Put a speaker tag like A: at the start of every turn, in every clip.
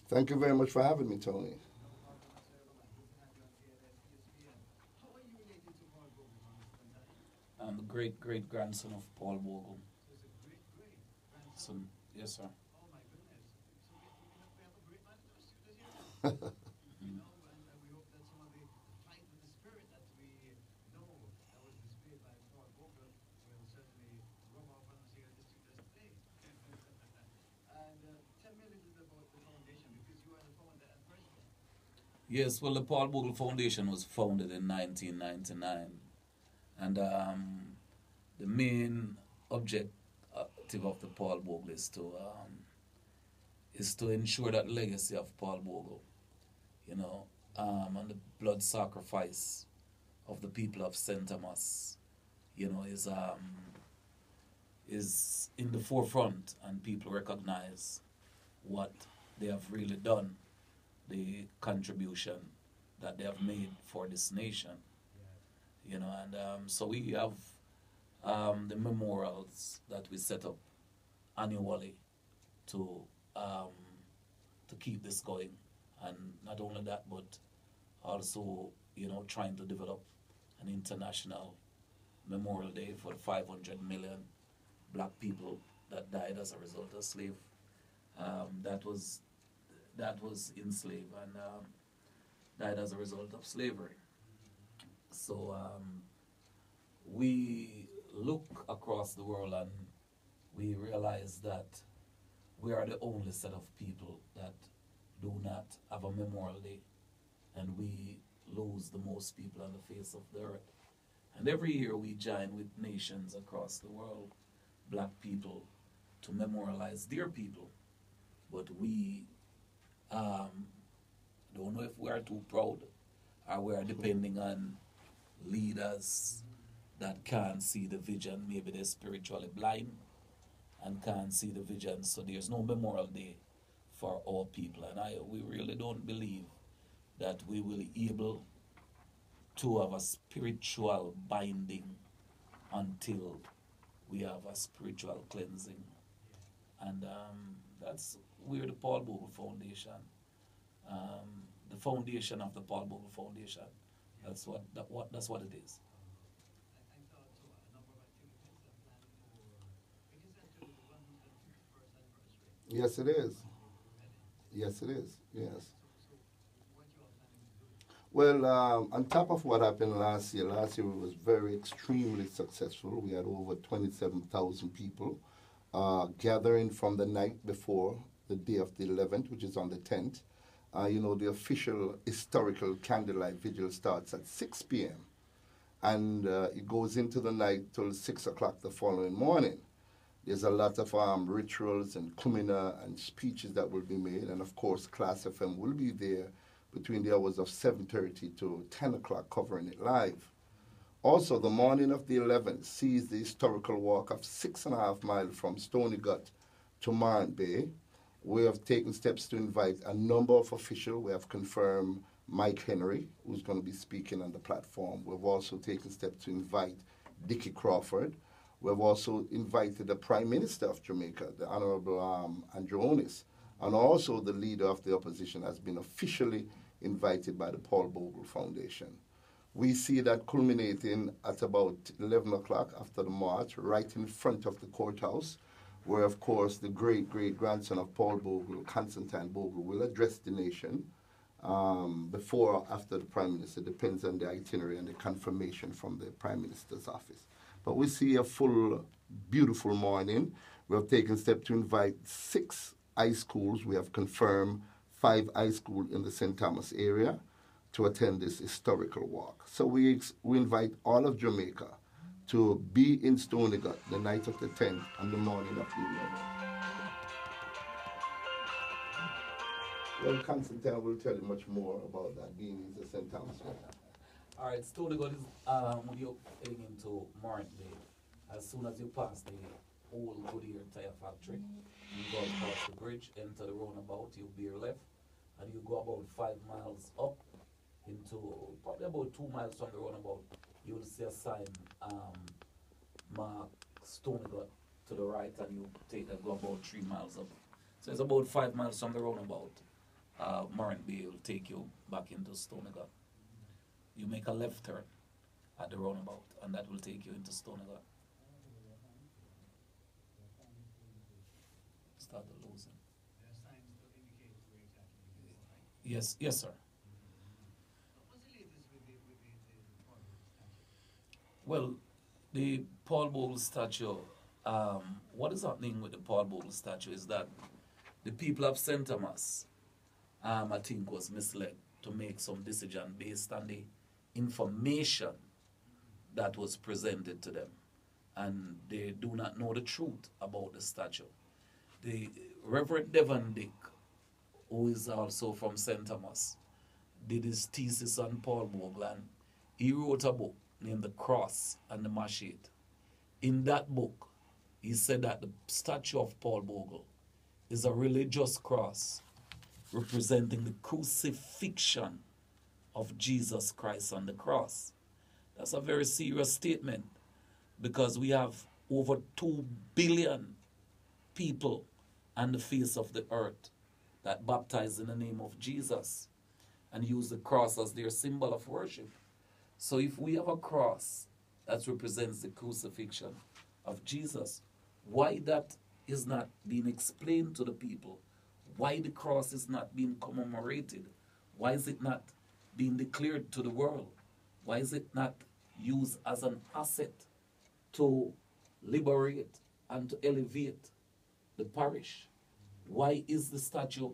A: Thank you very much for having me, Tony.
B: I'm the great great grandson of Paul Bogle. Son, yes, sir. Mm. Yes, well, the Paul Bogle Foundation was founded in 1999, and the main objective of the Paul Bogle is to ensure that legacy of Paul Bogle, you know, and the blood sacrifice of the people of Saint Thomas, is in the forefront, and people recognize what they have really done, the contribution that they have made for this nation, and so we have the memorials that we set up annually to um, to keep this going, and not only that, but also trying to develop an international Memorial Day for the 500 million black people that died as a result of slave. That was enslaved and died as a result of slavery. So we look across the world and we realize that we are the only set of people that do not have a Memorial Day, and we lose the most people on the face of the earth. And every year we join with nations across the world, black people, to memorialize their people. But we um, don't know if we are too proud or we are depending on leaders that can't see the vision. Maybe they're spiritually blind and can't see the vision. So there's no Memorial Day for all people. And we really don't believe that we will be able to have a spiritual binding until we have a spiritual cleansing. And that's where the Paul Bogle Foundation, the foundation of the Paul Bogle Foundation, that's what it is.
A: Yes, it is. Yes, it is. Yes. Well, on top of what happened last year was very extremely successful. We had over 27,000 people gathering from the night before the day of the 11th, which is on the 10th. The official historical candlelight vigil starts at 6 p.m. and it goes into the night till 6 o'clock the following morning. There's a lot of rituals and kumina and speeches that will be made, and of course, Klas FM will be there between the hours of 7:30 to 10 o'clock covering it live. Also, the morning of the 11th sees the historical walk of 6.5 miles from Stony Gut to Marant Bay. We have taken steps to invite a number of officials. We have confirmed Mike Henry, who's going to be speaking on the platform. We've also taken steps to invite Dickie Crawford. We've also invited the Prime Minister of Jamaica, the Honorable Andrew Onis, and also the leader of the opposition has been officially invited by the Paul Bogle Foundation. We see that culminating at about 11 o'clock after the march, right in front of the courthouse, where, of course, the great-great-grandson of Paul Bogle, Constantine Bogle, will address the nation before or after the Prime Minister. Depends on the itinerary and the confirmation from the Prime Minister's office. But we see a full, beautiful morning. We have taken steps to invite 6 high schools. We have confirmed 5 high schools in the St. Thomas area to attend this historical walk. So we invite all of Jamaica to be in Stony Gut the night of the 10th and the morning of the 11th. Well, Constantine will tell you much more about that, being he's a St. Thomas man.
B: All right, Stony God is when you're heading into Marant Bay. As soon as you pass the old Goodyear tire factory, you go across the bridge, enter the roundabout, you bear left, and you go about 5 miles up into probably about 2 miles from the roundabout. You will see a sign mark Stony God to the right, and you take that go about 3 miles up. So it's about 5 miles from the roundabout. Morant Bay will take you back into Stonegar. You make a left turn at the roundabout, and that will take you into Stonegar. Start the losing. Yes, yes, sir. Well, the Paul Bogle statue, what is happening with the Paul Bogle statue is that the people of St. Thomas, I think, was misled to make some decision based on the information that was presented to them. And they do not know the truth about the statue. The Reverend Devon Dick, who is also from St. Thomas, did his thesis on Paul Bogle, and he wrote a book named The Cross and the Machete. In that book, he said that the statue of Paul Bogle is a religious cross representing the crucifixion of Jesus Christ on the cross. That's a very serious statement because we have over 2 billion people on the face of the earth that baptize in the name of Jesus and use the cross as their symbol of worship. So if we have a cross that represents the crucifixion of Jesus, why that is not being explained to the people? Why the cross is not being commemorated? Why is it not being declared to the world? Why is it not used as an asset to liberate and to elevate the parish? Why is the statue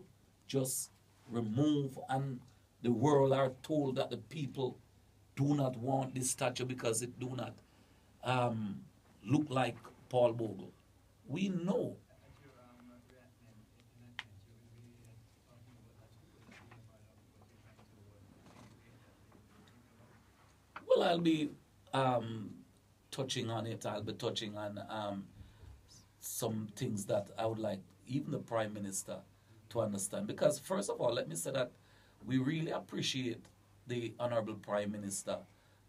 B: just removed and the world are told that the people do not want this statue because it do not look like Paul Bogle? We know. Well, I'll be touching on it. I'll be touching on some things that I would like even the Prime Minister to understand. Because first of all, let me say that we really appreciate the Honorable Prime Minister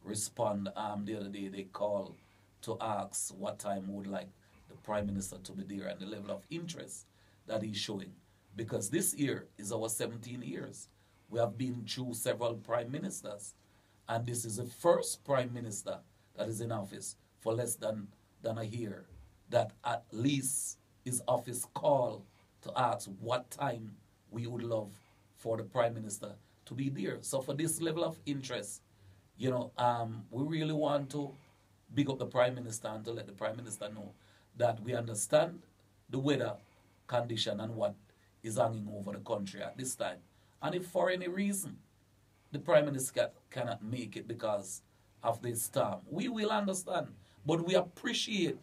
B: respond the other day. They called to ask what time would like the Prime Minister to be there and the level of interest that he's showing. Because this year is our 17 years. We have been through several Prime Ministers. And this is the first Prime Minister that is in office for less than a year that at least his office called to ask what time we would love for the Prime Minister to be there. So for this level of interest, we really want to big up the Prime Minister and to let the Prime Minister know that we understand the weather condition and what is hanging over the country at this time. And if for any reason the Prime Minister cannot make it because of this storm, we will understand. But we appreciate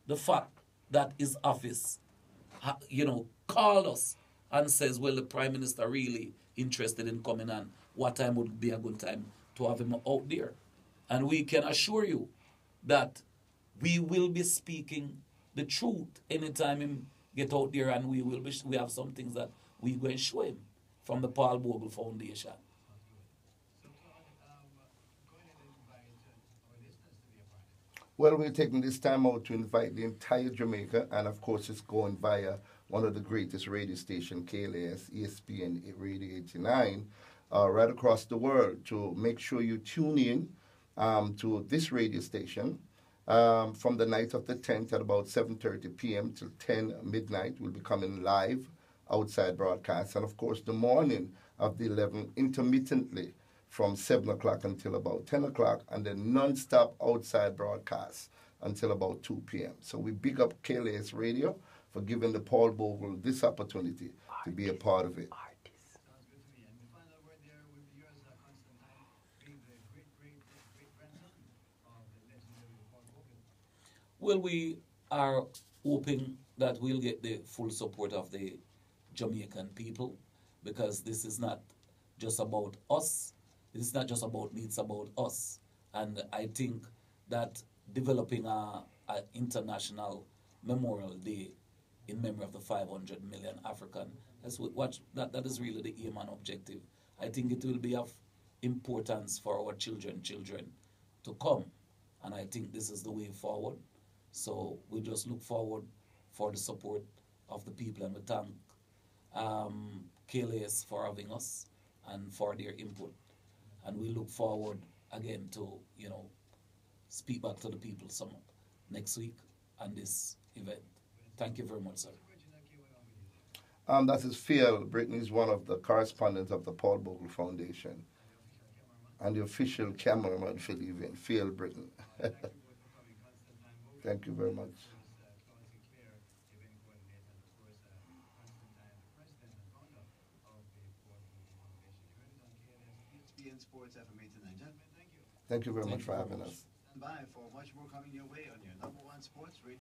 B: the fact that his office, called us and says, well, the Prime Minister really interested in coming on. What time would be a good time to have him out there? And we can assure you that we will be speaking the truth anytime him get out there, and we have some things that we going to show him from the Paul Bogle Foundation.
A: Well, we're taking this time out to invite the entire Jamaica, and of course it's going via one of the greatest radio stations, Klas, ESPN Radio 89, right across the world, to make sure you tune in to this radio station from the night of the 10th at about 7:30 p.m. till 10 midnight. We'll be coming live outside broadcast, and of course the morning of the 11th intermittently from 7 o'clock until about 10 o'clock, and then non-stop outside broadcast until about 2 p.m. So we big up KLAS Radio for giving the Paul Bogle this opportunity to be a part of it.
B: Well, we are hoping that we'll get the full support of the Jamaican people, because this is not just about us. It's not just about me, it's about us. And I think that developing an international Memorial Day in memory of the 500 million African, that is really the aim and objective. I think it will be of importance for our children to come. And I think this is the way forward. So we just look forward for the support of the people, and we thank Klas for having us and for their input. And we look forward again to, speak back to the people some next week on this event. Thank you very much, sir.
A: That is Phil. Brittany is one of the correspondents of the Paul Bogle Foundation and the official cameraman for the event, Phil Britton. Thank you very much. Thank you very much for having us.
C: Stand by for much more coming your way on your #1 sports radio.